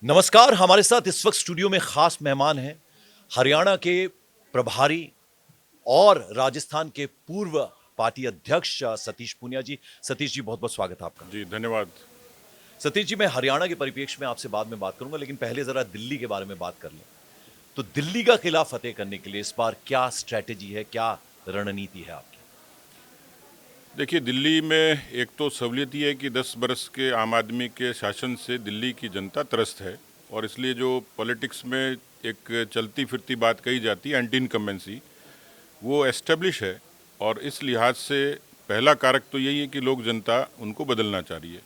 नमस्कार, हमारे साथ इस वक्त स्टूडियो में खास मेहमान हैं हरियाणा के प्रभारी और राजस्थान के पूर्व पार्टी अध्यक्ष सतीश पूनिया जी। सतीश जी, बहुत बहुत स्वागत है आपका। जी धन्यवाद। सतीश जी, मैं हरियाणा के परिप्रेक्ष्य में आपसे बाद में बात करूंगा, लेकिन पहले जरा दिल्ली के बारे में बात कर लें। तो दिल्ली का किला फतेह करने के लिए इस बार क्या स्ट्रैटेजी है, क्या रणनीति है आपकी? देखिए, दिल्ली में एक तो सहूलियत ये है कि 10 बरस के आम आदमी के शासन से दिल्ली की जनता त्रस्त है, और इसलिए जो पॉलिटिक्स में एक चलती फिरती बात कही जाती है एंटी इनकम्बेंसी, वो एस्टेब्लिश है। और इस लिहाज से पहला कारक तो यही है कि लोग जनता उनको बदलना चाह रही है।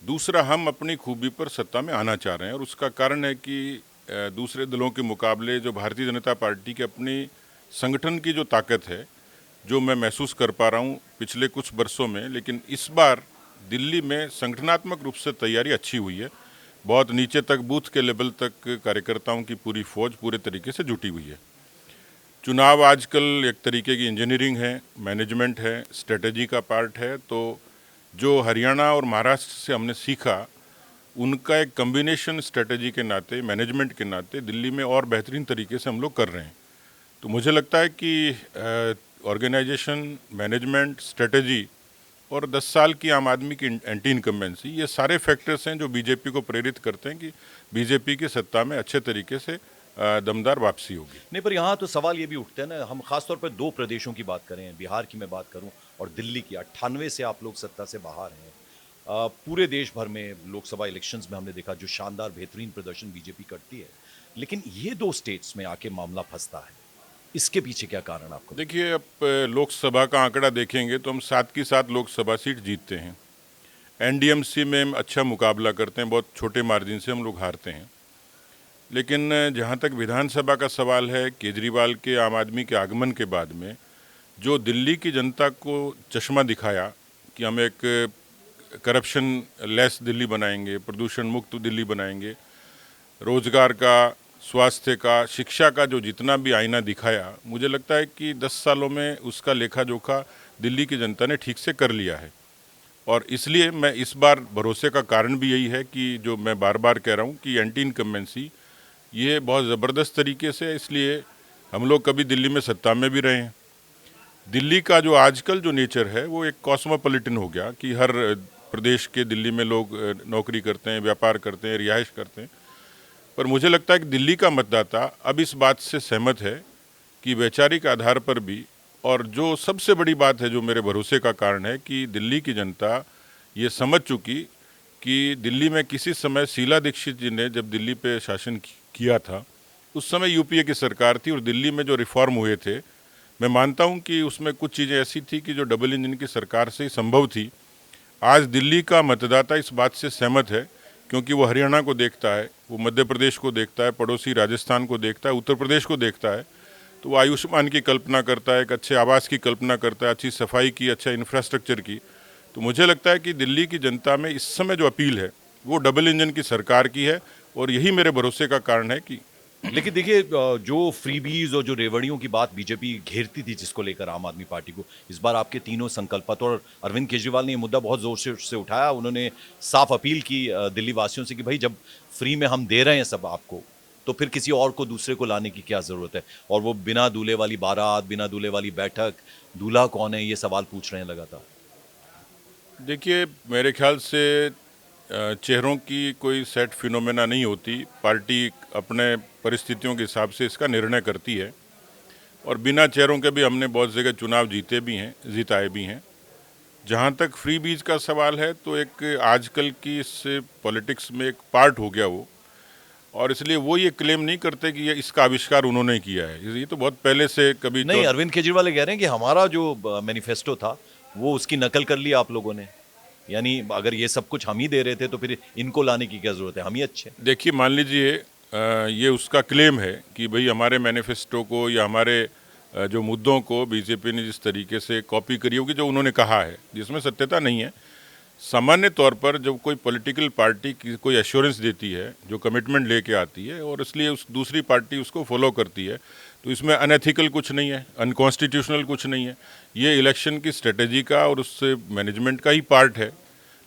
दूसरा, हम अपनी खूबी पर सत्ता में आना चाह रहे हैं, और उसका कारण है कि दूसरे दलों के मुकाबले जो भारतीय जनता पार्टी की अपनी संगठन की जो ताकत है, जो मैं महसूस कर पा रहा हूँ पिछले कुछ वर्षों में, लेकिन इस बार दिल्ली में संगठनात्मक रूप से तैयारी अच्छी हुई है। बहुत नीचे तक, बूथ के लेवल तक कार्यकर्ताओं की पूरी फौज पूरे तरीके से जुटी हुई है। चुनाव आजकल एक तरीके की इंजीनियरिंग है, मैनेजमेंट है, स्ट्रेटजी का पार्ट है। तो जो हरियाणा और महाराष्ट्र से हमने सीखा, उनका एक कम्बिनेशन स्ट्रेटजी के नाते, मैनेजमेंट के नाते दिल्ली में और बेहतरीन तरीके से हम लोग कर रहे हैं। तो मुझे लगता है कि ऑर्गेनाइजेशन, मैनेजमेंट, स्ट्रेटजी और 10 साल की आम आदमी की एंटी इनकम्बेंसी, ये सारे फैक्टर्स हैं जो बीजेपी को प्रेरित करते हैं कि बीजेपी की सत्ता में अच्छे तरीके से दमदार वापसी होगी। नहीं, पर यहाँ तो सवाल ये भी उठते हैं ना, हम खासतौर पर दो प्रदेशों की बात करें, बिहार की मैं बात करूं और दिल्ली की। 98 से आप लोग सत्ता से बाहर हैं। पूरे देश भर में लोकसभा इलेक्शंस में हमने देखा जो शानदार बेहतरीन प्रदर्शन बीजेपी करती है, लेकिन ये दो स्टेट्स में आके मामला फंसता है। इसके पीछे क्या कारण आपको? देखिए, अब लोकसभा का आंकड़ा देखेंगे तो हम 7 की 7 लोकसभा सीट जीतते हैं। एनडीएमसी में हम अच्छा मुकाबला करते हैं, बहुत छोटे मार्जिन से हम लोग हारते हैं। लेकिन जहाँ तक विधानसभा का सवाल है, केजरीवाल के आम आदमी के आगमन के बाद में जो दिल्ली की जनता को चश्मा दिखाया कि हम एक करप्शन लेस दिल्ली बनाएंगे, प्रदूषण मुक्त दिल्ली बनाएंगे, रोजगार का, स्वास्थ्य का, शिक्षा का जो जितना भी आईना दिखाया, मुझे लगता है कि 10 सालों में उसका लेखा जोखा दिल्ली की जनता ने ठीक से कर लिया है। और इसलिए मैं इस बार भरोसे का कारण भी यही है कि जो मैं बार बार कह रहा हूँ कि एंटी इनकम्बेंसी ये बहुत ज़बरदस्त तरीके से है। इसलिए हम लोग कभी दिल्ली में सत्ता में भी रहे हैं। दिल्ली का जो आजकल जो नेचर है वो एक कॉस्मोपॉलिटन हो गया कि हर प्रदेश के दिल्ली में लोग नौकरी करते हैं, व्यापार करते हैं, रिहाइश करते हैं। पर मुझे लगता है कि दिल्ली का मतदाता अब इस बात से सहमत है कि वैचारिक आधार पर भी, और जो सबसे बड़ी बात है जो मेरे भरोसे का कारण है, कि दिल्ली की जनता ये समझ चुकी कि दिल्ली में किसी समय शीला दीक्षित जी ने जब दिल्ली पे शासन किया था, उस समय यूपीए की सरकार थी, और दिल्ली में जो रिफॉर्म हुए थे, मैं मानता हूं कि उसमें कुछ चीज़ें ऐसी थी कि जो डबल इंजन की सरकार से ही संभव थी। आज दिल्ली का मतदाता इस बात से सहमत है, क्योंकि वो हरियाणा को देखता है, वो मध्य प्रदेश को देखता है, पड़ोसी राजस्थान को देखता है, उत्तर प्रदेश को देखता है। तो वो आयुष्मान की कल्पना करता है, एक अच्छे आवास की कल्पना करता है, अच्छी सफाई की, अच्छा इंफ्रास्ट्रक्चर की। तो मुझे लगता है कि दिल्ली की जनता में इस समय जो अपील है वो डबल इंजन की सरकार की है, और यही मेरे भरोसे का कारण है कि लेकिन देखिए, जो फ्रीबीज और जो रेवड़ियों की बात बीजेपी घेरती थी, जिसको लेकर आम आदमी पार्टी को, इस बार आपके तीनों संकल्प पत्र और अरविंद केजरीवाल ने ये मुद्दा बहुत जोर से उठाया। उन्होंने साफ अपील की दिल्ली वासियों से कि भाई, जब फ्री में हम दे रहे हैं सब आपको, तो फिर किसी और को, दूसरे को लाने की क्या जरूरत है? और वो बिना दूल्हे वाली बारात, बिना दूल्हे वाली बैठक, दूल्हा कौन है, ये सवाल पूछ रहे हैं लगातार। देखिए, मेरे ख्याल से चेहरों की कोई सेट फिनोमेना नहीं होती। पार्टी अपने परिस्थितियों के हिसाब से इसका निर्णय करती है, और बिना चेहरों के भी हमने बहुत जगह चुनाव जीते भी हैं, जिताए भी हैं। जहाँ तक फ्री बीज का सवाल है, तो एक आजकल की इस पॉलिटिक्स में एक पार्ट हो गया वो, और इसलिए वो ये क्लेम नहीं करते कि ये इसका आविष्कार उन्होंने किया है। ये तो बहुत पहले से कभी नहीं, अरविंद केजरीवाल ये कह रहे हैं कि हमारा जो मैनिफेस्टो था वो उसकी नकल कर ली आप लोगों ने। यानी अगर ये सब कुछ हम ही दे रहे थे तो फिर इनको लाने की क्या जरूरत है, हम ही अच्छे हैं। देखिए, मान लीजिए ये उसका क्लेम है कि भाई हमारे मैनिफेस्टो को या हमारे जो मुद्दों को बीजेपी ने जिस तरीके से कॉपी करी होगी, जो उन्होंने कहा है, जिसमें सत्यता नहीं है। सामान्य तौर पर जब कोई पॉलिटिकल पार्टी की कोई एश्योरेंस देती है, जो कमिटमेंट लेके आती है, और इसलिए उस दूसरी पार्टी उसको फॉलो करती है, तो इसमें अनएथिकल कुछ नहीं है, अनकॉन्स्टिट्यूशनल कुछ नहीं है। ये इलेक्शन की स्ट्रेटेजी का और उससे मैनेजमेंट का ही पार्ट है।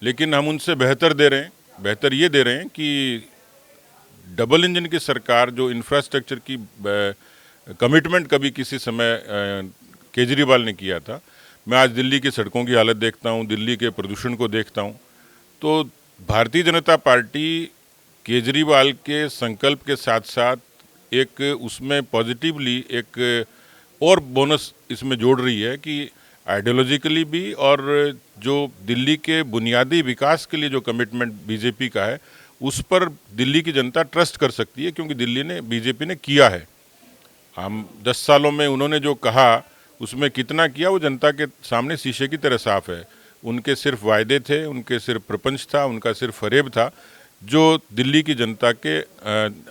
लेकिन हम उनसे बेहतर दे रहे हैं। बेहतर ये दे रहे हैं कि डबल इंजन की सरकार जो इंफ्रास्ट्रक्चर की कमिटमेंट कभी किसी समय केजरीवाल ने किया था। मैं आज दिल्ली की सड़कों की हालत देखता हूँ, दिल्ली के प्रदूषण को देखता हूँ, तो भारतीय जनता पार्टी केजरीवाल के संकल्प के साथ साथ एक उसमें पॉजिटिवली एक और बोनस इसमें जोड़ रही है कि आइडियोलॉजिकली भी और जो दिल्ली के बुनियादी विकास के लिए जो कमिटमेंट बीजेपी का है उस पर दिल्ली की जनता ट्रस्ट कर सकती है, क्योंकि बीजेपी ने किया है। हम 10 सालों में उन्होंने जो कहा उसमें कितना किया वो जनता के सामने शीशे की तरह साफ है। उनके सिर्फ वायदे थे, उनके सिर्फ प्रपंच था, उनका सिर्फ फरेब था जो दिल्ली की जनता के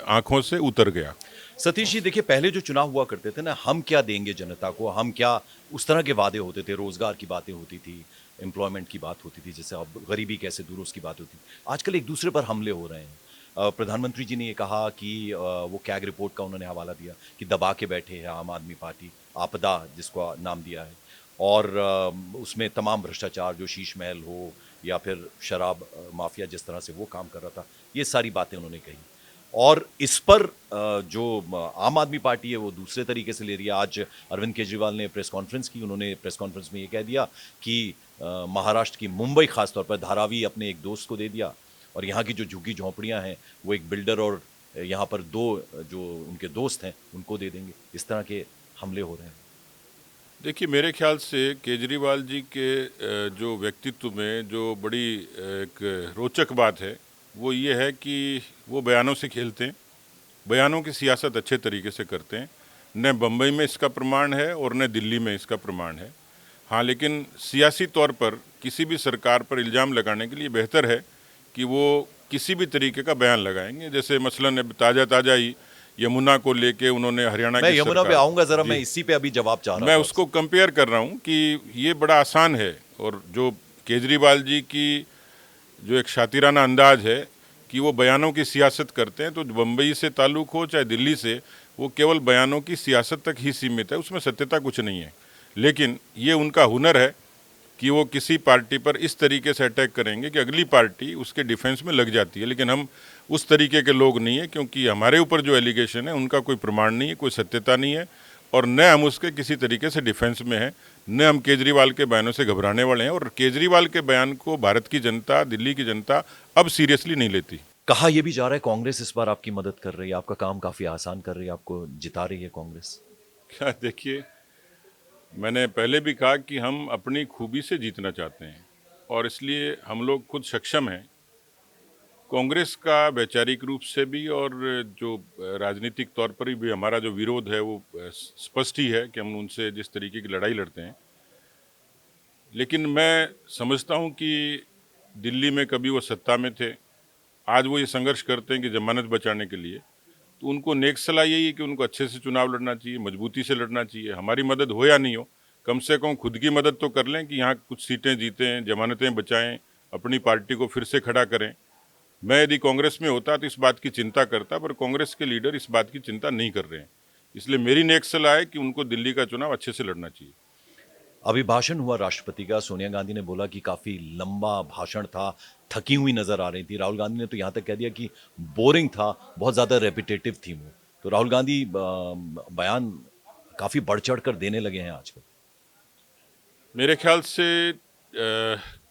आंखों से उतर गया। सतीश जी देखिए, पहले जो चुनाव हुआ करते थे ना, हम क्या देंगे जनता को, हम क्या, उस तरह के वादे होते थे, रोजगार की बातें होती थी, एम्प्लॉयमेंट की बात होती थी, जैसे अब गरीबी कैसे दूर उसकी बात होती थी। आजकल एक दूसरे पर हमले हो रहे हैं। प्रधानमंत्री जी ने ये कहा कि वो कैग रिपोर्ट का उन्होंने हवाला दिया कि दबा के बैठे है आम आदमी पार्टी, आपदा जिसको नाम दिया है, और उसमें तमाम भ्रष्टाचार, जो शीश महल हो या फिर शराब माफिया जिस तरह से वो काम कर रहा था, ये सारी बातें उन्होंने कही। और इस पर जो आम आदमी पार्टी है वो दूसरे तरीके से ले रही है। आज अरविंद केजरीवाल ने प्रेस कॉन्फ्रेंस की, उन्होंने प्रेस कॉन्फ्रेंस में ये कह दिया कि महाराष्ट्र की मुंबई खासतौर पर धारावी अपने एक दोस्त को दे दिया, और यहाँ की जो झुग्गी झोंपड़ियाँ हैं वो एक बिल्डर और यहाँ पर दो जो उनके दोस्त हैं उनको दे देंगे। इस तरह के हमले हो रहे हैं। देखिए, मेरे ख्याल से केजरीवाल जी के जो व्यक्तित्व में जो बड़ी एक रोचक बात है वो ये है कि वो बयानों से खेलते हैं, बयानों की सियासत अच्छे तरीके से करते हैं। न बम्बई में इसका प्रमाण है और न दिल्ली में इसका प्रमाण है। हाँ, लेकिन सियासी तौर पर किसी भी सरकार पर इल्ज़ाम लगाने के लिए बेहतर है कि वो किसी भी तरीके का बयान लगाएंगे। जैसे मसलन अब ताज़ा ही यमुना को लेके उन्होंने हरियाणा मैं की यमुना पे सरकार, आऊंगा जरा, जी, मैं इसी पे अभी जवाब चाह रहा मैं था उसको आपसे। कंपेयर कर रहा हूँ कि ये बड़ा आसान है। और जो केजरीवाल जी की जो एक शातिराना अंदाज है कि वो बयानों की सियासत करते हैं, तो बम्बई से ताल्लुक़ हो चाहे दिल्ली से, वो केवल बयानों की सियासत तक ही सीमित है, उसमें सत्यता कुछ नहीं है। लेकिन ये उनका हुनर है कि वो किसी पार्टी पर इस तरीके से अटैक करेंगे कि अगली पार्टी उसके डिफेंस में लग जाती है। लेकिन हम उस तरीके के लोग नहीं है, क्योंकि हमारे ऊपर जो एलिगेशन है उनका कोई प्रमाण नहीं है, कोई सत्यता नहीं है, और न हम उसके किसी तरीके से डिफेंस में हैं, न हम केजरीवाल के बयानों से घबराने वाले हैं। और केजरीवाल के बयान को भारत की जनता, दिल्ली की जनता अब सीरियसली नहीं लेती। कहा यह भी जा रहा है कांग्रेस इस बार आपकी मदद कर रही है, आपका काम काफी आसान कर रही है, आपको जिता रही है कांग्रेस। क्या, देखिए, मैंने पहले भी कहा कि हम अपनी खूबी से जीतना चाहते हैं और इसलिए हम लोग खुद सक्षम हैं। कांग्रेस का वैचारिक रूप से भी और जो राजनीतिक तौर पर भी हमारा जो विरोध है वो स्पष्ट ही है कि हम उनसे जिस तरीके की लड़ाई लड़ते हैं। लेकिन मैं समझता हूं कि दिल्ली में कभी वो सत्ता में थे, आज वो ये संघर्ष करते हैं कि जमानत बचाने के लिए, तो उनको नेक सलाह यही है कि उनको अच्छे से चुनाव लड़ना चाहिए, मजबूती से लड़ना चाहिए। हमारी मदद हो या नहीं हो, कम से कम खुद की मदद तो कर लें कि यहाँ कुछ सीटें जीतें, जमानतें बचाएं, अपनी पार्टी को फिर से खड़ा करें। मैं यदि कांग्रेस में होता तो इस बात की चिंता करता, पर कांग्रेस के लीडर इस बात की चिंता नहीं कर रहे हैं। इसलिए मेरी नेक सलाह है कि उनको दिल्ली का चुनाव अच्छे से लड़ना चाहिए। अभिभाषण हुआ राष्ट्रपति का, सोनिया गांधी ने बोला कि काफी लंबा भाषण था, थकी हुई नजर आ रही थी। राहुल गांधी ने तो यहां तक कह दिया कि बोरिंग था, बहुत ज्यादा रेपिटेटिव थी वो। तो राहुल गांधी बयान काफी बढ़ चढ़ कर देने लगे हैं आजकल। मेरे ख्याल से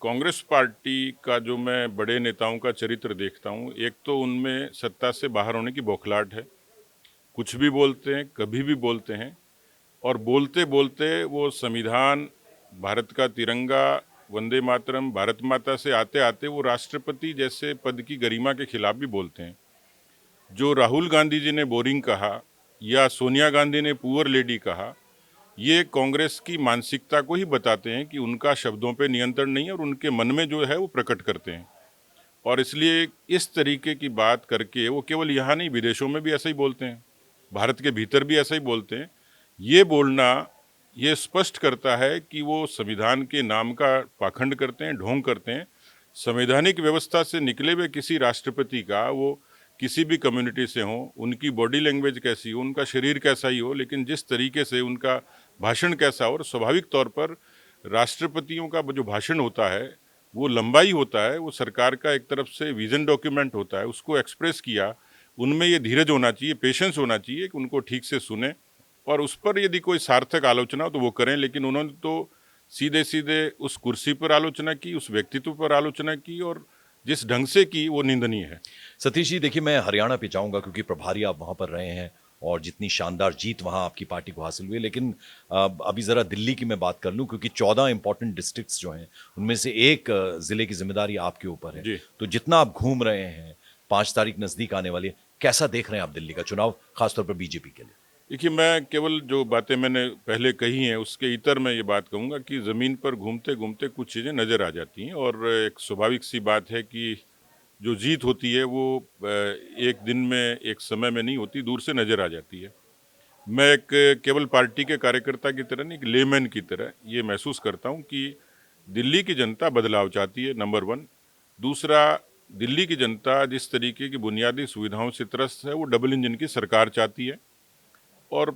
कांग्रेस पार्टी का जो मैं बड़े नेताओं का चरित्र देखता हूँ, एक तो उनमें सत्ता से बाहर होने की बौखलाहट है। कुछ भी बोलते हैं, कभी भी बोलते हैं, और बोलते बोलते वो संविधान, भारत का तिरंगा, वंदे मातरम, भारत माता से आते आते वो राष्ट्रपति जैसे पद की गरिमा के खिलाफ भी बोलते हैं। जो राहुल गांधी जी ने बोरिंग कहा या सोनिया गांधी ने पुअर लेडी कहा, ये कांग्रेस की मानसिकता को ही बताते हैं कि उनका शब्दों पे नियंत्रण नहीं है और उनके मन में जो है वो प्रकट करते हैं। और इसलिए इस तरीके की बात करके वो केवल यहाँ नहीं, विदेशों में भी ऐसा ही बोलते हैं, भारत के भीतर भी ऐसा ही बोलते हैं। ये बोलना ये स्पष्ट करता है कि वो संविधान के नाम का पाखंड करते हैं, ढोंग करते हैं। संवैधानिक व्यवस्था से निकले हुए किसी राष्ट्रपति का, वो किसी भी कम्युनिटी से हों, उनकी बॉडी लैंग्वेज कैसी हो, उनका शरीर कैसा ही हो, लेकिन जिस तरीके से उनका भाषण कैसा हो, और स्वाभाविक तौर पर राष्ट्रपतियों का जो भाषण होता है वो लंबा ही होता है, वो सरकार का एक तरफ से विजन डॉक्यूमेंट होता है, उसको एक्सप्रेस किया, उनमें ये धीरज होना चाहिए, पेशेंस होना चाहिए कि उनको ठीक से सुने और उस पर यदि कोई सार्थक आलोचना हो तो वो करें। लेकिन उन्होंने तो सीधे सीधे उस कुर्सी पर आलोचना की, उस व्यक्तित्व पर आलोचना की और जिस ढंग से की वो निंदनीय है। सतीश जी देखिए, मैं हरियाणा पे जाऊंगा क्योंकि प्रभारी आप वहां पर रहे हैं और जितनी शानदार जीत वहां आपकी पार्टी को हासिल हुई है, लेकिन अभी जरा दिल्ली की मैं बात कर लूं क्योंकि 14 इंपॉर्टेंट डिस्ट्रिक्ट्स जो हैं उनमें से एक जिले की जिम्मेदारी आपके ऊपर है। जी। तो जितना आप घूम रहे हैं, 5 तारीख नजदीक आने वाली है, कैसा देख रहे हैं आप दिल्ली का चुनाव, खासतौर पर बीजेपी के लिए? देखिए, मैं केवल जो बातें मैंने पहले कही हैं उसके इतर मैं ये बात कहूँगा कि ज़मीन पर घूमते घूमते कुछ चीज़ें नज़र आ जाती हैं और एक स्वाभाविक सी बात है कि जो जीत होती है वो एक दिन में, एक समय में नहीं होती, दूर से नज़र आ जाती है। मैं एक केवल पार्टी के कार्यकर्ता की तरह नहीं, एक लेमैन की तरह ये महसूस करता हूँ कि दिल्ली की जनता बदलाव चाहती है, नंबर 1। दूसरा, दिल्ली की जनता जिस तरीके की बुनियादी सुविधाओं से त्रस्त है वो डबल इंजन की सरकार चाहती है और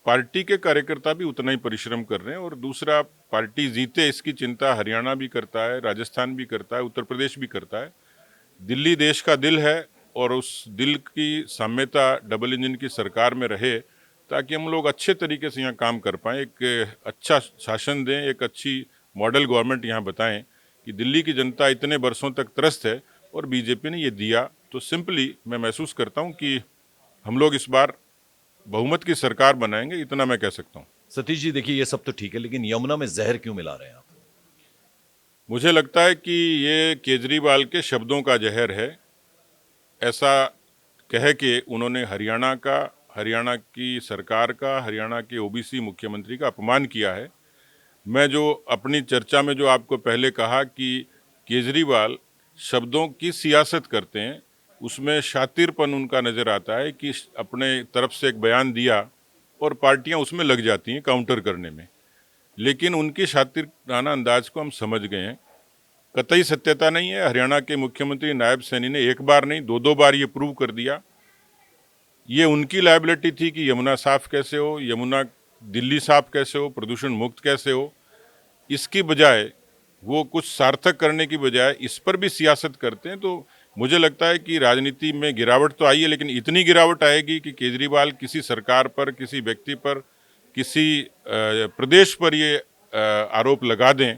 पार्टी के कार्यकर्ता भी उतना ही परिश्रम कर रहे हैं। और दूसरा, पार्टी जीते इसकी चिंता हरियाणा भी करता है, राजस्थान भी करता है, उत्तर प्रदेश भी करता है। दिल्ली देश का दिल है और उस दिल की साम्यता डबल इंजन की सरकार में रहे ताकि हम लोग अच्छे तरीके से यहाँ काम कर पाएँ, एक अच्छा शासन दें, एक अच्छी मॉडल गवर्नमेंट यहाँ बताएं कि दिल्ली की जनता इतने बरसों तक त्रस्त है और बीजेपी ने ये दिया। तो सिंपली मैं महसूस करता हूँ कि हम लोग इस बार बहुमत की सरकार बनाएंगे, इतना मैं कह सकता हूँ। सतीश जी देखिए, ये सब तो ठीक है, लेकिन यमुना में जहर क्यों मिला रहे हैं आप? मुझे लगता है कि ये केजरीवाल के शब्दों का जहर है। ऐसा कह के उन्होंने हरियाणा की सरकार का, हरियाणा के ओबीसी मुख्यमंत्री का अपमान किया है। मैं जो अपनी चर्चा में जो आपको पहले कहा कि केजरीवाल शब्दों की सियासत करते हैं, उसमें शातिरपन उनका नज़र आता है कि अपने तरफ से एक बयान दिया और पार्टियां उसमें लग जाती हैं काउंटर करने में। लेकिन उनकी शातिराना अंदाज को हम समझ गए हैं। कतई सत्यता नहीं है। हरियाणा के मुख्यमंत्री नायब सैनी ने एक बार नहीं, 2-2 बार ये प्रूव कर दिया। ये उनकी लायबिलिटी थी कि यमुना साफ कैसे हो, यमुना दिल्ली साफ कैसे हो, प्रदूषण मुक्त कैसे हो। इसकी बजाय वो कुछ सार्थक करने की बजाय इस पर भी सियासत करते हैं। तो मुझे लगता है कि राजनीति में गिरावट तो आई है, लेकिन इतनी गिरावट आएगी कि केजरीवाल किसी सरकार पर, किसी व्यक्ति पर, किसी प्रदेश पर ये आरोप लगा दें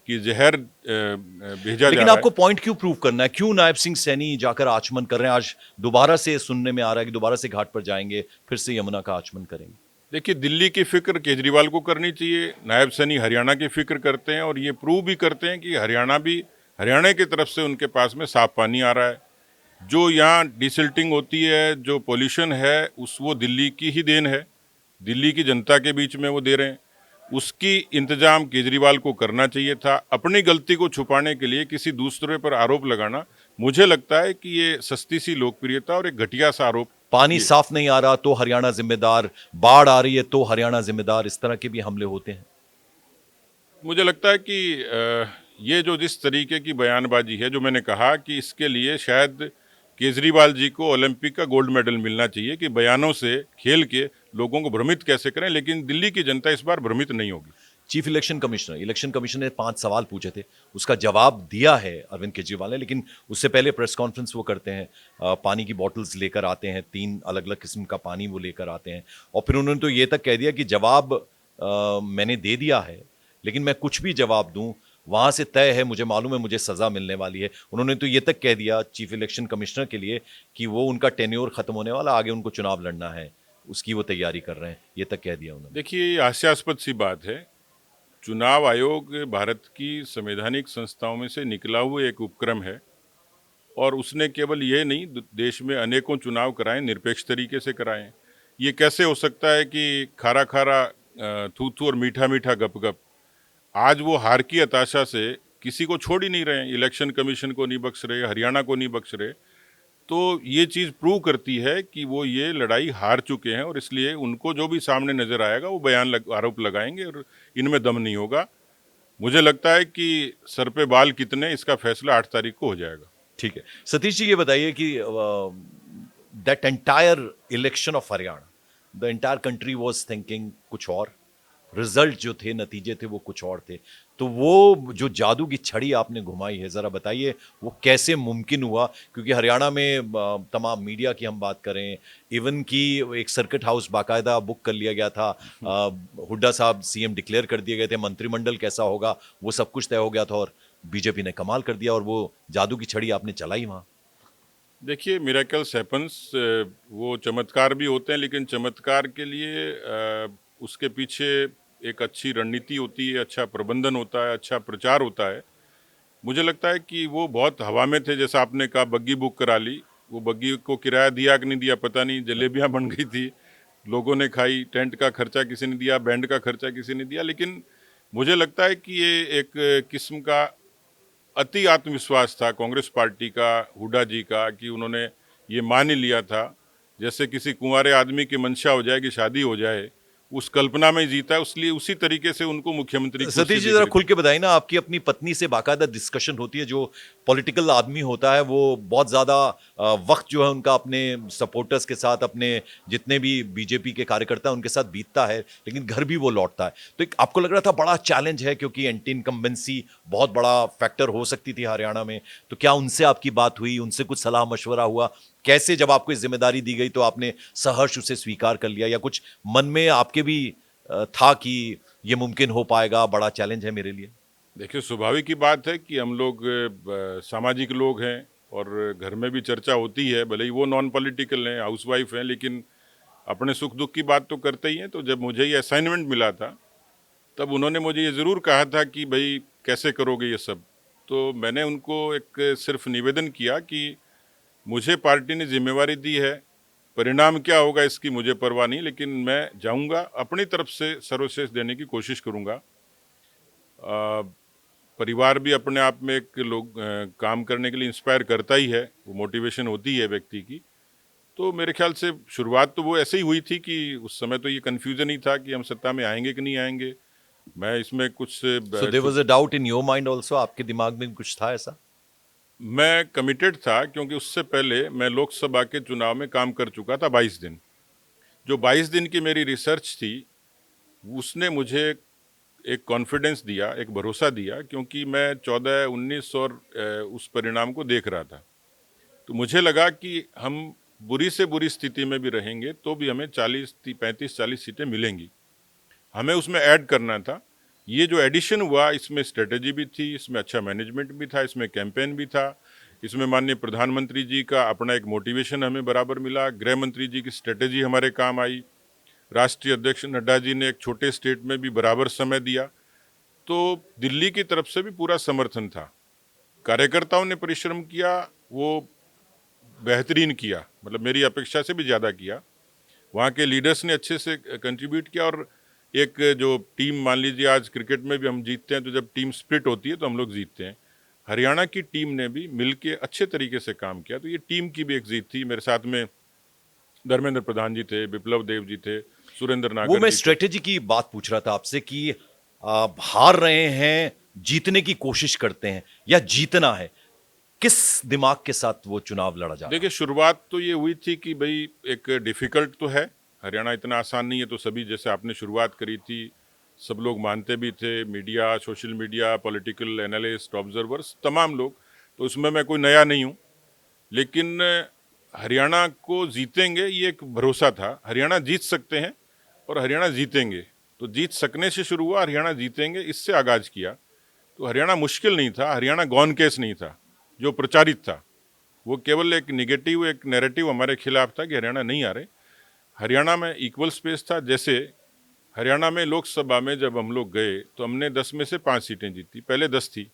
कि जहर भेजा जा लेकिन रहा आपको है। पॉइंट क्यों प्रूव करना है? क्यों नायब सिंह सैनी जाकर आचमन कर रहे हैं? आज दोबारा से सुनने में आ रहा है कि दोबारा से घाट पर जाएंगे, फिर से यमुना का आचमन करेंगे। देखिए, दिल्ली की फिक्र केजरीवाल को करनी चाहिए, नायब सैनी हरियाणा की फिक्र करते हैं और ये प्रूव भी करते हैं कि हरियाणा की तरफ से उनके पास में साफ पानी आ रहा है। जो यहाँ डिसिल्टिंग होती है, जो पोल्यूशन है, वो दिल्ली की ही देन है, दिल्ली की जनता के बीच में वो दे रहे हैं। उसकी इंतजाम केजरीवाल को करना चाहिए था। अपनी गलती को छुपाने के लिए किसी दूसरे पर आरोप लगाना, मुझे लगता है कि ये सस्ती सी लोकप्रियता और एक घटिया सा आरोप। पानी साफ नहीं आ रहा तो हरियाणा जिम्मेदार, बाढ़ आ रही है तो हरियाणा जिम्मेदार, इस तरह के भी हमले होते हैं। मुझे लगता है कि ये जो जिस तरीके की बयानबाजी है, जो मैंने कहा कि इसके लिए शायद केजरीवाल जी को ओलंपिक का गोल्ड मेडल मिलना चाहिए कि बयानों से खेल के लोगों को भ्रमित कैसे करें। लेकिन दिल्ली की जनता इस बार भ्रमित नहीं होगी। चीफ इलेक्शन कमिश्नर ने 5 सवाल पूछे थे, उसका जवाब दिया है अरविंद केजरीवाल ने, लेकिन उससे पहले प्रेस कॉन्फ्रेंस वो करते हैं, पानी की बॉटल्स लेकर आते हैं, 3 अलग अलग किस्म का पानी वो लेकर आते हैं और फिर उन्होंने तो ये तक कह दिया कि जवाब मैंने दे दिया है, लेकिन मैं कुछ भी जवाब दूं वहां से तय है, मुझे मालूम है मुझे सजा मिलने वाली है। उन्होंने तो ये तक कह दिया चीफ इलेक्शन कमिश्नर के लिए कि वो उनका टेन्योर खत्म होने वाला, आगे उनको चुनाव लड़ना है, उसकी वो तैयारी कर रहे हैं, ये तक कह दिया उन्होंने। देखिए, ये हास्यास्पद सी बात है। चुनाव आयोग भारत की संवैधानिक संस्थाओं में से निकला हुआ एक उपक्रम है और उसने केवल ये नहीं, देश में अनेकों चुनाव कराए, निरपेक्ष तरीके से कराए। ये कैसे हो सकता है कि खारा खारा थू थू और मीठा मीठा गप गप, आज वो हार की हताशा से किसी को छोड़ ही नहीं रहे हैं। इलेक्शन कमीशन को नहीं बख्श रहे, हरियाणा को नहीं बख्श रहे। तो ये चीज़ प्रूव करती है कि वो ये लड़ाई हार चुके हैं और इसलिए उनको जो भी सामने नजर आएगा वो आरोप लगाएंगे और इनमें दम नहीं होगा। मुझे लगता है कि सर पे बाल कितने, इसका फैसला 8 तारीख को हो जाएगा। ठीक है सतीश जी, ये बताइए कि that entire election of Haryana, the entire country was thinking कुछ और, रिजल्ट जो थे, नतीजे थे, वो कुछ और थे। तो वो जो जादू की छड़ी आपने घुमाई है, ज़रा बताइए वो कैसे मुमकिन हुआ? क्योंकि हरियाणा में तमाम मीडिया की हम बात करें, इवन कि एक सर्किट हाउस बाकायदा बुक कर लिया गया था। हुड्डा साहब सीएम डिक्लेयर कर दिए गए थे, मंत्रिमंडल कैसा होगा, वो सब कुछ तय हो गया था और बीजेपी ने कमाल कर दिया और वो जादू की छड़ी आपने चलाई वहाँ। देखिए, मिरेकल्स हैपन्स, वो चमत्कार भी होते हैं, लेकिन चमत्कार के लिए उसके पीछे एक अच्छी रणनीति होती है, अच्छा प्रबंधन होता है, अच्छा प्रचार होता है। मुझे लगता है कि वो बहुत हवा में थे, जैसा आपने कहा बग्गी बुक करा ली। वो बग्गी को किराया दिया कि नहीं दिया पता नहीं, जलेबियाँ बन गई थी, लोगों ने खाई, टेंट का खर्चा किसी ने दिया, बैंड का खर्चा किसी ने दिया। लेकिन मुझे लगता है कि ये एक किस्म का अति आत्मविश्वास था कांग्रेस पार्टी का, हुड्डा जी का, कि उन्होंने ये मान ही लिया था, जैसे किसी कुंवारे आदमी की मंशा हो जाए कि शादी हो जाए, उस कल्पना में जीता है, इसलिए उसी तरीके से उनको मुख्यमंत्री कुर्सी सतीश जी दिख जरा रही खुल थी। के बताइए ना, आपकी अपनी पत्नी से बाकायदा डिस्कशन होती है? जो पॉलिटिकल आदमी होता है वो बहुत ज्यादा वक्त जो है उनका अपने सपोर्टर्स के साथ, अपने जितने भी बीजेपी के कार्यकर्ता हैं उनके साथ बीतता है, लेकिन घर भी वो लौटता है। तो एक आपको लग रहा था बड़ा चैलेंज है, क्योंकि एंटी इनकम्बेंसी बहुत बड़ा फैक्टर हो सकती थी हरियाणा में। तो क्या उनसे आपकी बात हुई, उनसे कुछ सलाह मशवरा हुआ? कैसे जब आपको इस जिम्मेदारी दी गई तो आपने सहर्ष उसे स्वीकार कर लिया, या कुछ मन में आपके भी था कि ये मुमकिन हो पाएगा, बड़ा चैलेंज है मेरे लिए? देखिए, स्वाभाविक ही बात है कि हम लोग सामाजिक लोग हैं और घर में भी चर्चा होती है, भले ही वो नॉन पॉलिटिकल हैं, हाउसवाइफ हैं, लेकिन अपने सुख दुख की बात तो करते ही हैं। तो जब मुझे ये असाइनमेंट मिला था, तब उन्होंने मुझे ये ज़रूर कहा था कि भाई कैसे करोगे ये सब। तो मैंने उनको एक सिर्फ निवेदन किया कि मुझे पार्टी ने जिम्मेवारी दी है, परिणाम क्या होगा इसकी मुझे परवाह नहीं, लेकिन मैं जाऊंगा, अपनी तरफ से सर्वश्रेष्ठ देने की कोशिश करूंगा। परिवार भी अपने आप में एक लोग काम करने के लिए इंस्पायर करता ही है, वो मोटिवेशन होती है व्यक्ति की। तो मेरे ख्याल से शुरुआत तो वो ऐसे ही हुई थी कि उस समय तो ये कन्फ्यूजन ही था कि हम सत्ता में आएंगे कि नहीं आएंगे। मैं इसमें कुछ so there was a doubt in your mind also, आपके दिमाग में कुछ था ऐसा? मैं कमिटेड था, क्योंकि उससे पहले मैं लोकसभा के चुनाव में काम कर चुका था 22 दिन। जो 22 दिन की मेरी रिसर्च थी, उसने मुझे एक कॉन्फिडेंस दिया, एक भरोसा दिया, क्योंकि मैं 14, 19 और उस परिणाम को देख रहा था। तो मुझे लगा कि हम बुरी से बुरी स्थिति में भी रहेंगे तो भी हमें 35-40 सीटें मिलेंगी। हमें उसमें ऐड करना था। ये जो एडिशन हुआ, इसमें स्ट्रेटेजी भी थी, इसमें अच्छा मैनेजमेंट भी था, इसमें कैंपेन भी था, इसमें माननीय प्रधानमंत्री जी का अपना एक मोटिवेशन हमें बराबर मिला, गृह मंत्री जी की स्ट्रेटेजी हमारे काम आई, राष्ट्रीय अध्यक्ष नड्डा जी ने एक छोटे स्टेट में भी बराबर समय दिया। तो दिल्ली की तरफ से भी पूरा समर्थन था। कार्यकर्ताओं ने परिश्रम किया, वो बेहतरीन किया, मतलब मेरी अपेक्षा से भी ज़्यादा किया। वहाँ के लीडर्स ने अच्छे से कंट्रीब्यूट किया। और एक जो टीम, मान लीजिए आज क्रिकेट में भी हम जीतते हैं, तो जब टीम स्प्लिट होती है तो हम लोग जीतते हैं। हरियाणा की टीम ने भी मिलके अच्छे तरीके से काम किया, तो ये टीम की भी एक जीत थी। मेरे साथ में धर्मेंद्र प्रधान जी थे, बिप्लब देव जी थे, सुरेंद्र वो नागर मैं जी थे। स्ट्रेटेजी की बात पूछ रहा था आपसे कि हार रहे हैं, जीतने की कोशिश करते हैं, या जीतना है? किस दिमाग के साथ वो चुनाव लड़ा जा रहा देखिए, है? शुरुआत तो ये हुई थी कि भाई एक डिफ़िकल्ट तो है, हरियाणा इतना आसान नहीं है, तो सभी जैसे आपने शुरुआत करी थी, सब लोग मानते भी थे, media, social media, political analyst, observers, तमाम लोग। तो उसमें मैं कोई नया नहीं हूँ, लेकिन हरियाणा को जीतेंगे ये एक भरोसा था। हरियाणा जीत सकते हैं और हरियाणा जीतेंगे। तो जीत सकने से शुरू हुआ, हरियाणा जीतेंगे इससे आगाज़ किया। तो हरियाणा मुश्किल नहीं था, हरियाणा गॉन केस नहीं था, जो प्रचारित था। वो केवल एक नेगेटिव, एक नैरेटिव हमारे खिलाफ था कि हरियाणा नहीं आ रहे। हरियाणा में इक्वल स्पेस था। जैसे हरियाणा में लोकसभा में जब हम लोग गए तो हमने 10 में से 5 सीटें जीती, पहले 10 थी।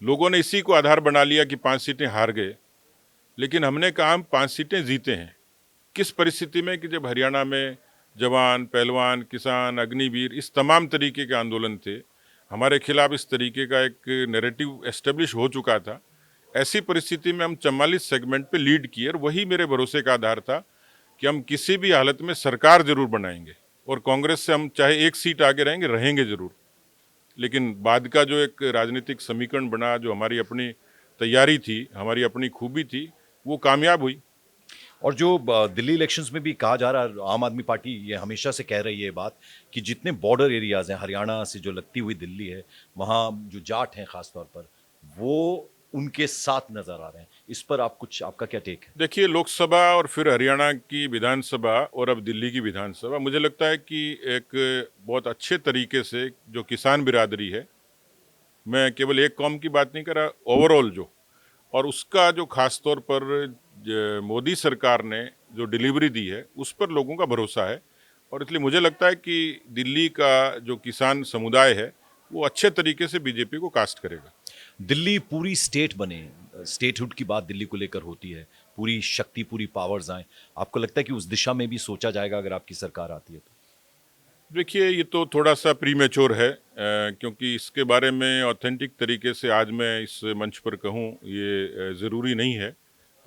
लोगों ने इसी को आधार बना लिया कि 5 सीटें हार गए, लेकिन हमने कहा हम 5 सीटें जीते हैं। किस परिस्थिति में? कि जब हरियाणा में जवान, पहलवान, किसान, अग्निवीर, इस तमाम तरीके के आंदोलन थे, हमारे खिलाफ इस तरीके का एक नैरेटिव एस्टेब्लिश हो चुका था। ऐसी परिस्थिति में हम 44 सेगमेंट पे लीड किए, और वही मेरे भरोसे का आधार था कि हम किसी भी हालत में सरकार जरूर बनाएंगे, और कांग्रेस से हम चाहे एक सीट आगे रहेंगे, रहेंगे जरूर। लेकिन बाद का जो एक राजनीतिक समीकरण बना, जो हमारी अपनी तैयारी थी, हमारी अपनी खूबी थी, वो कामयाब हुई। और जो दिल्ली इलेक्शंस में भी कहा जा रहा है, आम आदमी पार्टी ये हमेशा से कह रही है ये बात कि जितने बॉर्डर एरियाज हैं, हरियाणा से जो लगती हुई दिल्ली है, वहाँ जो जाट हैं खास तौर पर, वो उनके साथ नजर आ रहे हैं। इस पर आपका क्या टेक है? देखिए, लोकसभा और फिर हरियाणा की विधानसभा और अब दिल्ली की विधानसभा, मुझे लगता है कि एक बहुत अच्छे तरीके से जो किसान बिरादरी है, मैं केवल एक कौम की बात नहीं कर रहा, ओवरऑल जो, और उसका जो खास तौर पर मोदी सरकार ने जो डिलीवरी दी है उस पर लोगों का भरोसा है। और इसलिए मुझे लगता है कि दिल्ली का जो किसान समुदाय है वो अच्छे तरीके से बीजेपी को कास्ट करेगा। दिल्ली पूरी स्टेट बने, स्टेटहुड की बात दिल्ली को लेकर होती है, पूरी शक्ति, पूरी पावर्स आए। आपको लगता है कि उस दिशा में भी सोचा जाएगा अगर आपकी सरकार आती है तो? देखिए, ये तो थोड़ा सा प्रीमेच्योर है, क्योंकि इसके बारे में ऑथेंटिक तरीके से आज मैं इस मंच पर कहूँ ये ज़रूरी नहीं है।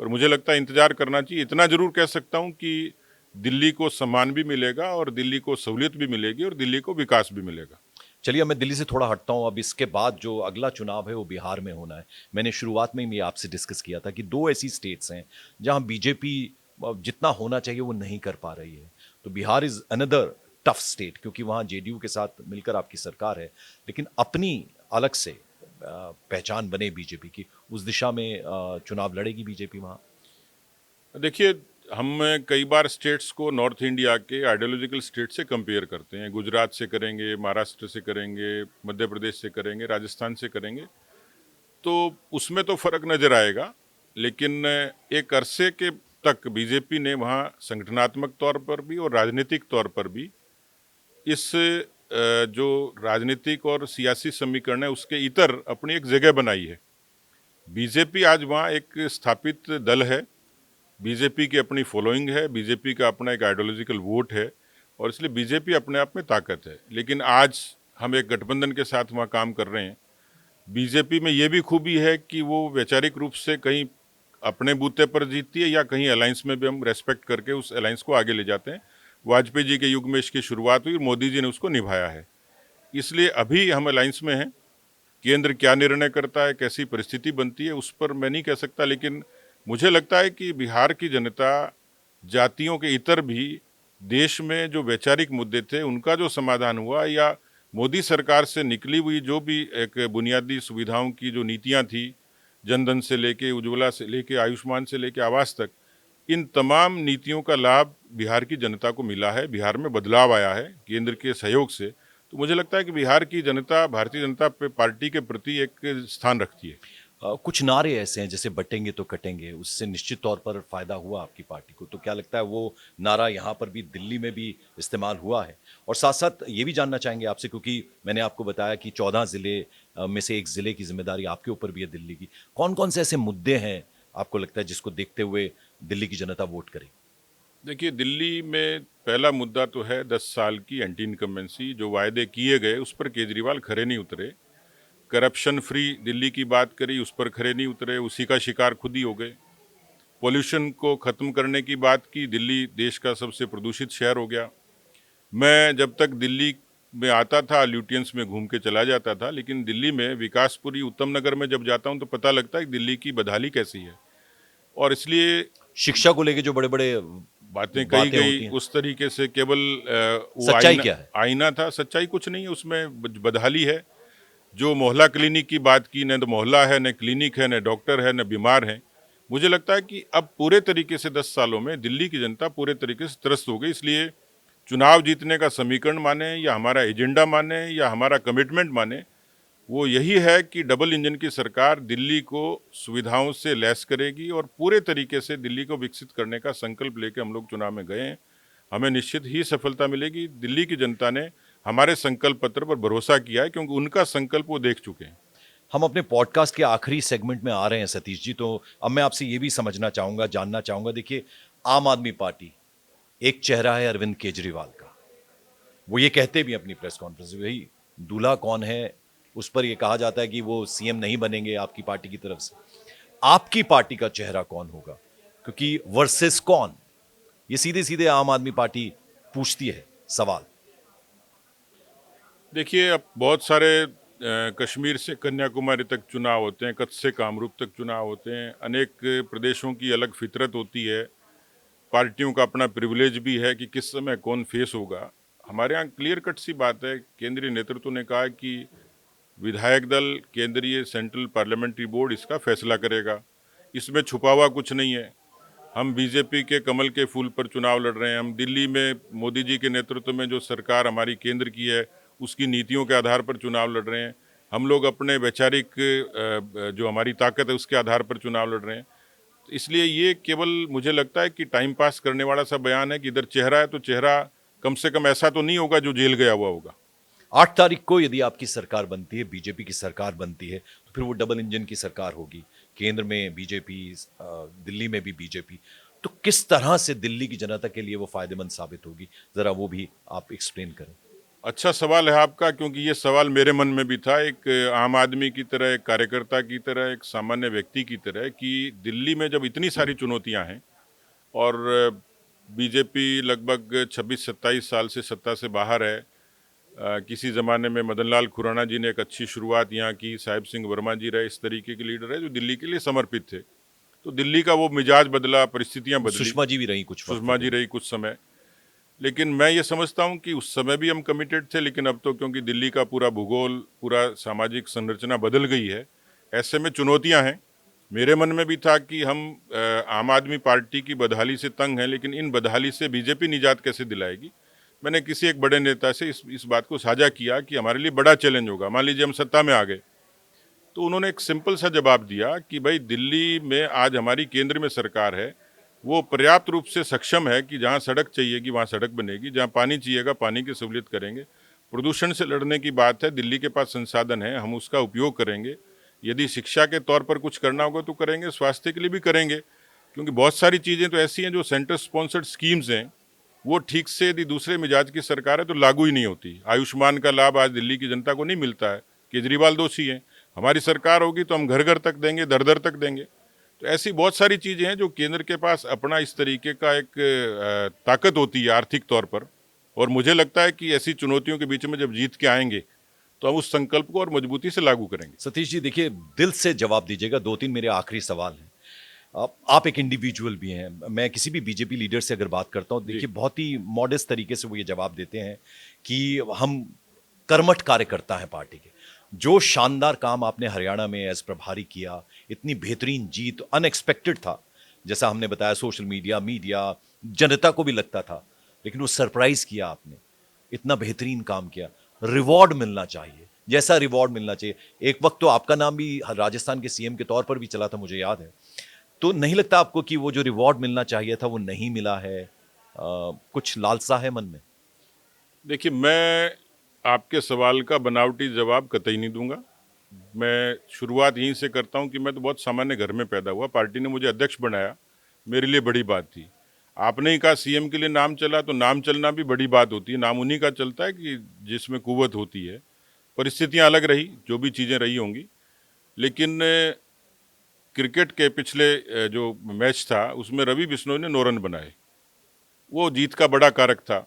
पर मुझे लगता है इंतज़ार करना चाहिए। इतना ज़रूर कह सकता हूँ कि दिल्ली को सम्मान भी मिलेगा और दिल्ली को सहूलियत भी मिलेगी और दिल्ली को विकास भी मिलेगा। चलिए, अब मैं दिल्ली से थोड़ा हटता हूँ। अब इसके बाद जो अगला चुनाव है वो बिहार में होना है। मैंने शुरुआत में ही आपसे डिस्कस किया था कि दो ऐसी स्टेट्स हैं जहाँ बीजेपी जितना होना चाहिए वो नहीं कर पा रही है। तो Bihar is another tough state, क्योंकि वहाँ जेडीयू के साथ मिलकर आपकी सरकार है, लेकिन अपनी अलग से पहचान बने बीजेपी की, उस दिशा में चुनाव लड़ेगी बीजेपी वहाँ? देखिए, हम कई बार स्टेट्स को नॉर्थ इंडिया के आइडियोलॉजिकल स्टेट से कंपेयर करते हैं। गुजरात से करेंगे, महाराष्ट्र से करेंगे, मध्य प्रदेश से करेंगे, राजस्थान से करेंगे, तो उसमें तो फर्क नजर आएगा। लेकिन एक अरसे के तक बीजेपी ने वहाँ संगठनात्मक तौर पर भी और राजनीतिक तौर पर भी इस जो राजनीतिक और सियासी समीकरण है उसके इतर अपनी एक जगह बनाई है। बीजेपी आज वहाँ एक स्थापित दल है, बीजेपी की अपनी फॉलोइंग है, बीजेपी का अपना एक आइडियोलॉजिकल वोट है और इसलिए बीजेपी अपने आप में ताकत है। लेकिन आज हम एक गठबंधन के साथ वहाँ काम कर रहे हैं। बीजेपी में ये भी खूबी है कि वो वैचारिक रूप से कहीं अपने बूते पर जीतती है या कहीं अलायंस में भी हम रेस्पेक्ट करके उस अलायंस को आगे ले जाते हैं। वाजपेयी जी के युग में इसकी शुरुआत हुई और मोदी जी ने उसको निभाया है। इसलिए अभी हम अलायंस में हैं। केंद्र क्या निर्णय करता है, कैसी परिस्थिति बनती है, उस पर मैं नहीं कह सकता, लेकिन मुझे लगता है कि बिहार की जनता जातियों के इतर भी देश में जो वैचारिक मुद्दे थे उनका जो समाधान हुआ, या मोदी सरकार से निकली हुई जो भी एक बुनियादी सुविधाओं की जो नीतियां थी, जनधन से लेके उज्ज्वला से लेके आयुष्मान से लेके आवास तक, इन तमाम नीतियों का लाभ बिहार की जनता को मिला है। बिहार में बदलाव आया है केंद्र के सहयोग से। तो मुझे लगता है कि बिहार की जनता भारतीय जनता पार्टी के प्रति एक स्थान रखती है। कुछ नारे ऐसे हैं जैसे बटेंगे तो कटेंगे, उससे निश्चित तौर पर फायदा हुआ आपकी पार्टी को, तो क्या लगता है वो नारा यहाँ पर भी दिल्ली में भी इस्तेमाल हुआ है? और साथ साथ ये भी जानना चाहेंगे आपसे, क्योंकि मैंने आपको बताया कि 14 जिले में से एक जिले की जिम्मेदारी आपके ऊपर भी है दिल्ली की। कौन कौन से ऐसे मुद्दे हैं आपको लगता है जिसको देखते हुए दिल्ली की जनता वोट करे? देखिए, दिल्ली में पहला मुद्दा तो है 10 साल की एंटी इनकम्बेंसी। जो वायदे किए गए उस पर केजरीवाल खरे नहीं उतरे। करप्शन फ्री दिल्ली की बात करी, उस पर खरे नहीं उतरे, उसी का शिकार खुद ही हो गए। पोल्यूशन को ख़त्म करने की बात की, दिल्ली देश का सबसे प्रदूषित शहर हो गया। मैं जब तक दिल्ली में आता था ल्यूटियंस में घूम के चला जाता था, लेकिन दिल्ली में विकासपुरी उत्तम नगर में जब जाता हूँ तो पता लगता है कि दिल्ली की बदहाली कैसी है। और इसलिए शिक्षा को लेके जो बड़े बड़े बातें कही बातें गई होती हैं, उस तरीके से, केवल वो सच्चाई क्या है? आईना था। सच्चाई कुछ नहीं है उसमें, बदहाली है। जो मोहल्ला क्लिनिक की बात की, न तो मोहल्ला है, न क्लिनिक है, न डॉक्टर है, न बीमार है। मुझे लगता है कि अब पूरे तरीके से 10 सालों में दिल्ली की जनता पूरे तरीके से त्रस्त हो गई। इसलिए चुनाव जीतने का समीकरण माने या हमारा एजेंडा माने या हमारा कमिटमेंट माने, वो यही है कि डबल इंजन की सरकार दिल्ली को सुविधाओं से लैस करेगी और पूरे तरीके से दिल्ली को विकसित करने का संकल्प लेके हम लोग चुनाव में गए हैं। हमें निश्चित ही सफलता मिलेगी। दिल्ली की जनता ने हमारे संकल्प पत्र पर भरोसा किया है क्योंकि उनका संकल्प वो देख चुके हैं। हम अपने पॉडकास्ट के आखिरी सेगमेंट में आ रहे हैं सतीश जी, तो अब मैं आपसे ये भी समझना चाहूंगा, जानना चाहूंगा। देखिए, आम आदमी पार्टी एक चेहरा है अरविंद केजरीवाल का। वो ये कहते भी अपनी प्रेस कॉन्फ्रेंस में, भाई दूल्हा कौन है उस पर ये कहा जाता है कि वो सीएम नहीं बनेंगे आपकी पार्टी की तरफ से। आपकी पार्टी का चेहरा कौन होगा, क्योंकि वर्सेस कौन, ये सीधे सीधे आम आदमी पार्टी पूछती है सवाल। देखिए, अब बहुत सारे कश्मीर से कन्याकुमारी तक चुनाव होते हैं, कच्छ से कामरूप तक चुनाव होते हैं। अनेक प्रदेशों की अलग फितरत होती है। पार्टियों का अपना प्रिविलेज भी है कि किस समय कौन फेस होगा। हमारे यहाँ क्लियर कट सी बात है, केंद्रीय नेतृत्व ने कहा कि विधायक दल, केंद्रीय सेंट्रल पार्लियामेंट्री बोर्ड इसका फैसला करेगा। इसमें छुपा हुआ कुछ नहीं है। हम बीजेपी के कमल के फूल पर चुनाव लड़ रहे हैं। हम दिल्ली में मोदी जी के नेतृत्व में जो सरकार हमारी केंद्र की है उसकी नीतियों के आधार पर चुनाव लड़ रहे हैं। हम लोग अपने वैचारिक जो हमारी ताकत है उसके आधार पर चुनाव लड़ रहे हैं। इसलिए ये केवल मुझे लगता है कि टाइम पास करने वाला सा बयान है कि इधर चेहरा है तो चेहरा कम से कम ऐसा तो नहीं होगा जो जेल गया हुआ होगा। 8 तारीख को यदि आपकी सरकार बनती है, बीजेपी की सरकार बनती है, तो फिर वो डबल इंजन की सरकार होगी। केंद्र में बीजेपी, दिल्ली में भी बीजेपी। तो किस तरह से दिल्ली की जनता के लिए वो फायदेमंद साबित होगी, जरा वो भी आप एक्सप्लेन करें। अच्छा सवाल है आपका, क्योंकि ये सवाल मेरे मन में भी था, एक आम आदमी की तरह, एक कार्यकर्ता की तरह, एक सामान्य व्यक्ति की तरह, कि दिल्ली में जब इतनी सारी चुनौतियां हैं और बीजेपी लगभग 26-27 साल से सत्ता से बाहर है। किसी ज़माने में मदन लाल खुराना जी ने एक अच्छी शुरुआत यहाँ की, साहिब सिंह वर्मा जी रहे, इस तरीके के लीडर है जो दिल्ली के लिए समर्पित थे। तो दिल्ली का वो मिजाज बदला, परिस्थितियाँ बदली। सुषमा जी भी रही कुछ वक्त सुषमा जी रही कुछ समय। लेकिन मैं ये समझता हूँ कि उस समय भी हम कमिटेड थे, लेकिन अब तो क्योंकि दिल्ली का पूरा भूगोल, पूरा सामाजिक संरचना बदल गई है, ऐसे में चुनौतियाँ हैं। मेरे मन में भी था कि हम आम आदमी पार्टी की बदहाली से तंग हैं, लेकिन इन बदहाली से बीजेपी निजात कैसे दिलाएगी। मैंने किसी एक बड़े नेता से इस बात को साझा किया कि हमारे लिए बड़ा चैलेंज होगा, मान लीजिए हम सत्ता में आ गए। तो उन्होंने एक सिंपल सा जवाब दिया कि भाई दिल्ली में आज हमारी केंद्र में सरकार है, वो पर्याप्त रूप से सक्षम है कि जहाँ सड़क चाहिएगी वहाँ सड़क बनेगी, जहाँ पानी चाहिएगा पानी की सहूलियत करेंगे। प्रदूषण से लड़ने की बात है, दिल्ली के पास संसाधन है, हम उसका उपयोग करेंगे। यदि शिक्षा के तौर पर कुछ करना होगा तो करेंगे, स्वास्थ्य के लिए भी करेंगे, क्योंकि बहुत सारी चीज़ें तो ऐसी हैं जो सेंटर स्पॉन्सर्ड स्कीम्स हैं, वो ठीक से यदि दूसरे मिजाज की सरकार है तो लागू ही नहीं होती। आयुष्मान का लाभ आज दिल्ली की जनता को नहीं मिलता है, केजरीवाल दोषी हैं। हमारी सरकार होगी तो हम घर घर तक देंगे, दर दर तक देंगे। तो ऐसी बहुत सारी चीज़ें हैं जो केंद्र के पास अपना इस तरीके का एक ताकत होती है आर्थिक तौर पर, और मुझे लगता है कि ऐसी चुनौतियों के बीच में जब जीत के आएंगे तो हम उस संकल्प को और मजबूती से लागू करेंगे। सतीश जी देखिए, दिल से जवाब दीजिएगा। 2-3 मेरे आखिरी सवाल हैं। आप एक इंडिविजुअल भी हैं। मैं किसी भी बीजेपी लीडर से अगर बात करता हूं, देखिए बहुत ही मॉडेस्ट तरीके से वो ये जवाब देते हैं कि हम कर्मठ कार्यकर्ता हैं पार्टी के। जो शानदार काम आपने हरियाणा में एज प्रभारी किया, इतनी बेहतरीन जीत, अनएक्सपेक्टेड था, जैसा हमने बताया, सोशल मीडिया, जनता को भी लगता था, लेकिन वो सरप्राइज किया आपने, इतना बेहतरीन काम किया। रिवॉर्ड मिलना चाहिए, जैसा रिवॉर्ड मिलना चाहिए। एक वक्त तो आपका नाम भी राजस्थान के सीएम के तौर पर भी चला था, मुझे याद है। तो नहीं लगता आपको कि वो जो रिवॉर्ड मिलना चाहिए था वो नहीं मिला है? कुछ लालसा है मन में? देखिए, मैं आपके सवाल का बनावटी जवाब कतई नहीं दूंगा। मैं शुरुआत यहीं से करता हूं कि मैं तो बहुत सामान्य घर में पैदा हुआ, पार्टी ने मुझे अध्यक्ष बनाया, मेरे लिए बड़ी बात थी। आपने ही कहा सीएम के लिए नाम चला, तो नाम चलना भी बड़ी बात होती है। नाम उन्हीं का चलता है कि जिसमें कुव्वत होती है। परिस्थितियां अलग रही, जो भी चीज़ें रही होंगी, लेकिन क्रिकेट के पिछले जो मैच था उसमें रवि बिश्नोई ने 9 रन बनाए, वो जीत का बड़ा कारक था।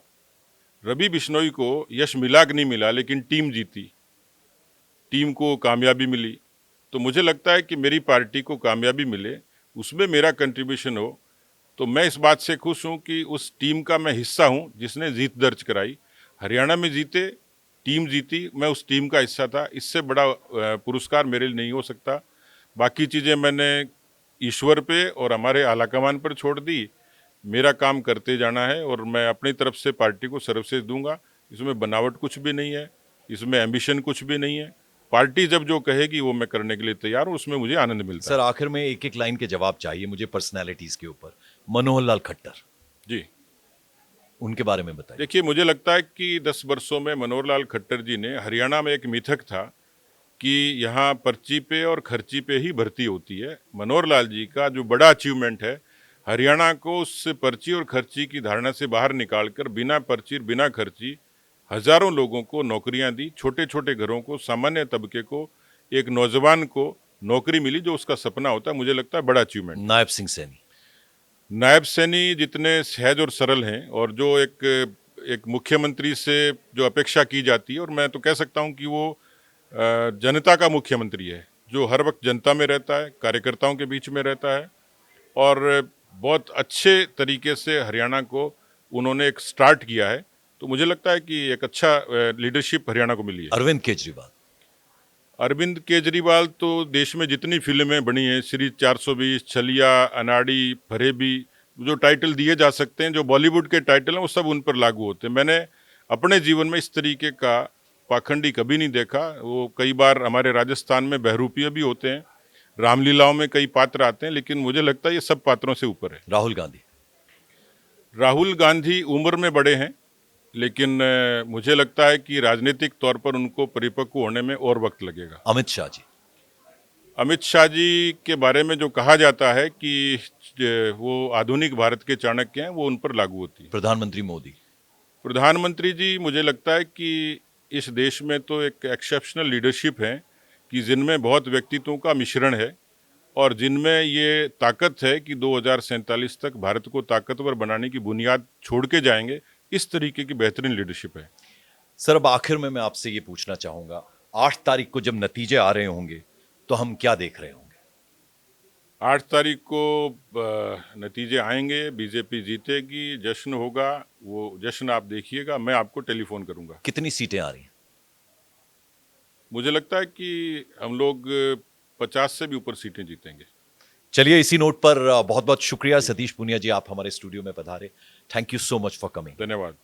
रवि बिश्नोई को यश मिला कि नहीं मिला, लेकिन टीम जीती, टीम को कामयाबी मिली। तो मुझे लगता है कि मेरी पार्टी को कामयाबी मिले, उसमें मेरा कंट्रीब्यूशन हो, तो मैं इस बात से खुश हूं कि उस टीम का मैं हिस्सा हूं जिसने जीत दर्ज कराई। हरियाणा में जीते, टीम जीती, मैं उस टीम का हिस्सा था। इससे बड़ा पुरस्कार मेरे लिए नहीं हो सकता। बाकी चीज़ें मैंने ईश्वर पे और हमारे आलाकमान पर छोड़ दी। मेरा काम करते जाना है और मैं अपनी तरफ से पार्टी को सर्वश्रेष्ठ दूंगा। इसमें बनावट कुछ भी नहीं है, इसमें एम्बिशन कुछ भी नहीं है। पार्टी जब जो कहेगी वो मैं करने के लिए तैयार हूँ, उसमें मुझे आनंद मिलता सर, आखिर में एक एक लाइन के जवाब चाहिए मुझे पर्सनैलिटीज के ऊपर। मनोहर लाल खट्टर, जी, उनके बारे में बताइए। देखिए, मुझे लगता है कि 10 वर्षों में मनोहर लाल खट्टर जी ने, हरियाणा में एक मिथक था कि यहाँ पर्ची पे और खर्ची पे ही भर्ती होती है। मनोहर लाल जी का जो बड़ा अचीवमेंट है, हरियाणा को उस पर्ची और खर्ची की धारणा से बाहर निकालकर बिना पर्ची बिना खर्ची हजारों लोगों को नौकरियां दी। छोटे छोटे घरों को, सामान्य तबके को, एक नौजवान को नौकरी मिली जो उसका सपना होता है। मुझे लगता है बड़ा अचीवमेंट। नायब सिंह सैनी, नायब सैनी जितने सहज और सरल हैं, और जो एक मुख्यमंत्री से जो अपेक्षा की जाती है, और मैं तो कह सकता हूं कि वो जनता का मुख्यमंत्री है, जो हर वक्त जनता में रहता है, कार्यकर्ताओं के बीच में रहता है, और बहुत अच्छे तरीके से हरियाणा को उन्होंने एक स्टार्ट किया है। तो मुझे लगता है कि एक अच्छा लीडरशिप हरियाणा को मिली है। अरविंद केजरीवाल। अरविंद केजरीवाल तो देश में जितनी फिल्में बनी हैं, सीरीज 420, छलिया, अनाड़ी, फरेबी, जो टाइटल दिए जा सकते हैं, जो बॉलीवुड के टाइटल हैं, वो सब उन पर लागू होते हैं। मैंने अपने जीवन में इस तरीके का पाखंडी कभी नहीं देखा। वो कई बार हमारे राजस्थान में बहरूपिया भी होते हैं, रामलीलाओं में कई पात्र आते हैं, लेकिन मुझे लगता है ये सब पात्रों से ऊपर है। राहुल गांधी। राहुल गांधी उम्र में बड़े हैं, लेकिन मुझे लगता है कि राजनीतिक तौर पर उनको परिपक्व होने में और वक्त लगेगा। अमित शाह जी। अमित शाह जी के बारे में जो कहा जाता है कि वो आधुनिक भारत के चाणक्य हैं, वो उन पर लागू होती है। प्रधानमंत्री मोदी। प्रधानमंत्री जी, मुझे लगता है कि इस देश में तो एक एक्सेप्शनल लीडरशिप है कि जिनमें बहुत व्यक्तित्वों का मिश्रण है और जिनमें ये ताकत है कि 2047 तक भारत को ताकतवर बनाने की बुनियाद छोड़ के जाएंगे। इस तरीके की बेहतरीन लीडरशिप है। सर, अब आखिर में मैं आपसे ये पूछना चाहूंगा, 8 तारीख को जब नतीजे आ रहे होंगे तो हम क्या देख रहे होंगे? 8 तारीख को नतीजे आएंगे, बीजेपी जीतेगी, जश्न होगा। वो जश्न आप देखिएगा, मैं आपको टेलीफोन करूंगा। कितनी सीटें आ रही हैं? मुझे लगता है कि हम लोग 50 से भी ऊपर सीटें जीतेंगे। चलिए, इसी नोट पर बहुत बहुत शुक्रिया सतीश पूनिया जी, आप हमारे स्टूडियो में पधारे। Thank you so much for coming. धन्यवाद।